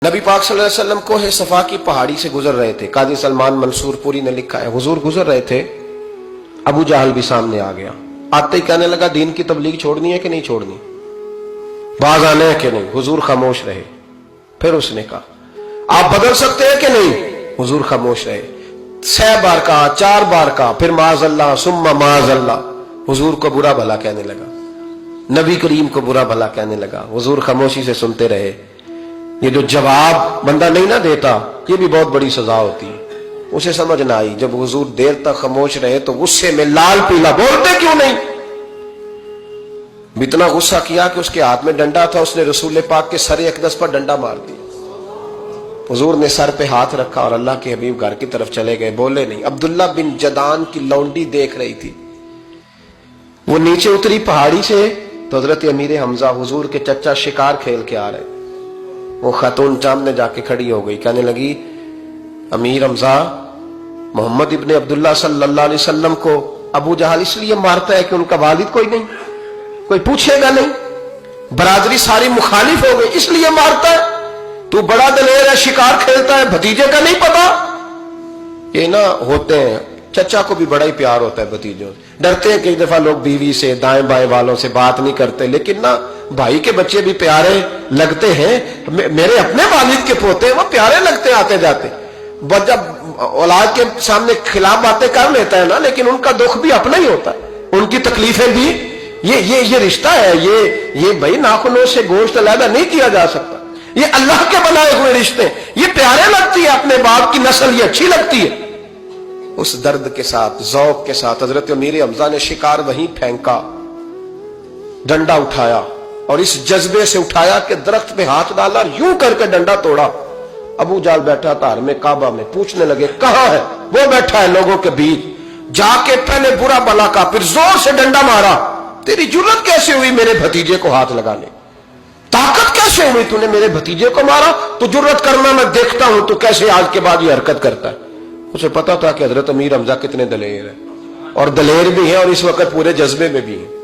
नबी पाक सल्लल्लाहु अलैहि वसल्लम कोहे सफा की पहाड़ी से गुजर रहे थे। काजी सलमान मंसूरपुरी ने लिखा है, हुजूर गुजर रहे थे, अबू जहल भी सामने आ गया। आते ही कहने लगा, दीन की तबलीग छोड़नी है कि नहीं छोड़नी, बाज आने है कि नहीं। हुजूर खामोश रहे। फिर उसने कहा, आप बदल सकते हैं कि नहीं। हुजूर खामोश रहे। 6 बार कहा, 4 बार कहा, फिर माज़अल्लाह सुम्मा माज़अल्लाह। हुजूर को बुरा भला कहने लगा, नबी करीम को बुरा भला कहने लगा। हुजूर खामोशी से सुनते रहे। ये जो जवाब बंदा नहीं ना देता, ये भी बहुत बड़ी सजा होती है। उसे समझ ना आई। जब हुजूर देर तक खामोश रहे तो गुस्से में लाल पीला, बोलते क्यों नहीं। इतना गुस्सा किया कि उसके हाथ में डंडा था, उसने रसूल पाक के सर अक़दस पर डंडा मार दिया। हुजूर ने सर पे हाथ रखा और अल्लाह के हबीब घर की तरफ चले गए, बोले नहीं। अब्दुल्ला बिन जदान की लौंडी देख रही थी। वो नीचे उतरी पहाड़ी से तो हजरत अमीर हमजा हुजूर के चचा शिकार खेल के आ रहे। वो खातून सामने जाके खड़ी हो गई, कहने लगी, अमीर हमजा, मोहम्मद इब्ने अब्दुल्ला सल्लल्लाहु अलैहि वसल्लम को अबू जहल इसलिए मारता है कि उनका वालिद कोई नहीं, कोई पूछेगा नहीं, बरादरी सारी मुखालिफ हो गई, इसलिए मारता है। तू बड़ा दलेर है, शिकार खेलता है, भतीजे का नहीं पता। ये ना होते हैं, चचा को भी बड़ा ही प्यार होता है भतीजों से। डरते हैं कई दफा लोग बीवी से, दाएं बाएं वालों से बात नहीं करते, लेकिन ना भाई के बच्चे भी प्यारे लगते हैं। मेरे अपने वालिद के पोते, वो प्यारे लगते आते जाते। जब औलाद के सामने खिलाफ बातें कर लेता है ना, लेकिन उनका दुख भी अपना ही होता है, उनकी तकलीफें भी। ये रिश्ता है, ये भाई नाखूनों से गोश्त अलग नहीं किया जा सकता। ये अल्लाह के बनाए हुए रिश्ते, ये प्यारे लगती है, अपने बाप की नस्ल ये अच्छी लगती है। उस दर्द के साथ, ज़ौक़ के साथ हजरत अमीर हमजा ने शिकार वहीं फेंका, डंडा उठाया और इस जज्बे से उठाया कि दरख्त पे हाथ डाला, यूं करके डंडा तोड़ा। अबू जाल बैठा था हर में काबा में, पूछने लगे, कहां है वो। बैठा है लोगों के बीच। जाके पहले बुरा भला का, फिर जोर से डंडा मारा। तेरी जुर्रत कैसे हुई मेरे भतीजे को हाथ लगाने, ताकत कैसे हुई तूने मेरे भतीजे को मारा। तो जुर्रत करना मैं देखता हूं तू कैसे आज के बाद ये हरकत करता है। उसे पता था कि हजरत अमीर हमजा कितने दलेर है, और दलेर भी है और इस वक्त पूरे जज्बे में भी है।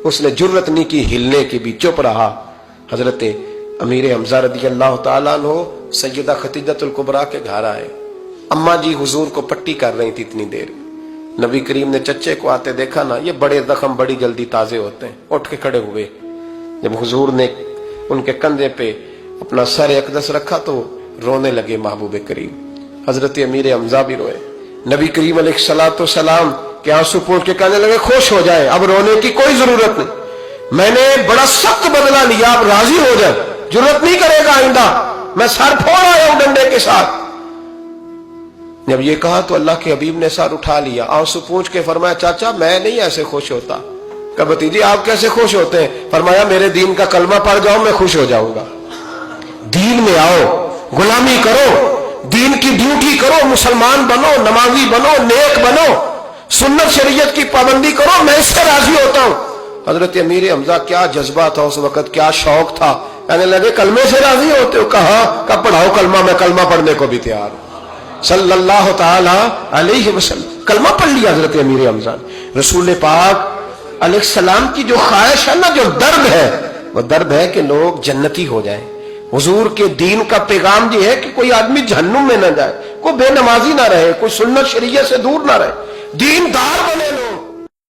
उसने जुर्रत नहीं की हिलने की भी, चुप रहा। हजरत अमीर हमजा रदी अल्लाह तआला अन्हो सैयदा खतीजतुल कुबरा के घर आए। अम्मा जी हुजूर को पट्टी कर रही थी इतनी देर। नबी करीम ने चच्चे को आते देखा ना, ये बड़े जख्म बड़ी जल्दी ताजे होते हैं। उठ के खड़े हुए। जब हुजूर ने उनके कंधे पे अपना सर अक़दस रखा तो रोने लगे महबूब करीम। हजरत अमीर हमजा भी रोए। नबी करीम अलैहिस्सलातु सलाम के आंसू पोंछ के कहने लगे, खुश हो जाए, अब रोने की कोई जरूरत नहीं, मैंने बड़ा सख्त बदला लिया, अब राजी हो जाए, जरूरत नहीं करेगा आइंदा, मैं सर फोड़ आया हूं डंडे के साथ। जब ये कहा तो अल्लाह के हबीब ने सर उठा लिया, आंसू पोंछ के फरमाया, चाचा मैं नहीं ऐसे खुश होता। कहा भतीजी आप कैसे खुश होते हैं। फरमाया, मेरे दीन का कलमा पढ़ जाओ मैं खुश हो जाऊंगा। दीन में आओ, गुलामी करो, दीन की ड्यूटी करो, मुसलमान बनो, नमाजी बनो, नेक बनो, सुन्नत शरीयत की पाबंदी करो, मैं इससे राजी होता हूं। हजरत अमीर हमजा क्या जज्बा था उस वक्त, क्या शौक था। कहने लगे, कलमे से राजी होते हो। कहा, कब पढ़ाओ कलमा, मैं कलमा पढ़ने को भी तैयार हूं। सल्लल्लाहु ताला अलैहि वसल्लम कलमा पढ़ लिया हजरत अमीर हमजा ने। रसूल पाक अलैहिस्सलाम की जो ख्वाहिश है ना, जो दर्द है, वो दर्द है कि लोग जन्नती हो जाए। हुजूर के दीन का पैगाम ये है कि कोई आदमी जहन्नुम में ना जाए, कोई बेनमाजी ना रहे, कोई सुन्नत शरीयत से दूर ना रहे, दीनदार बने लोग।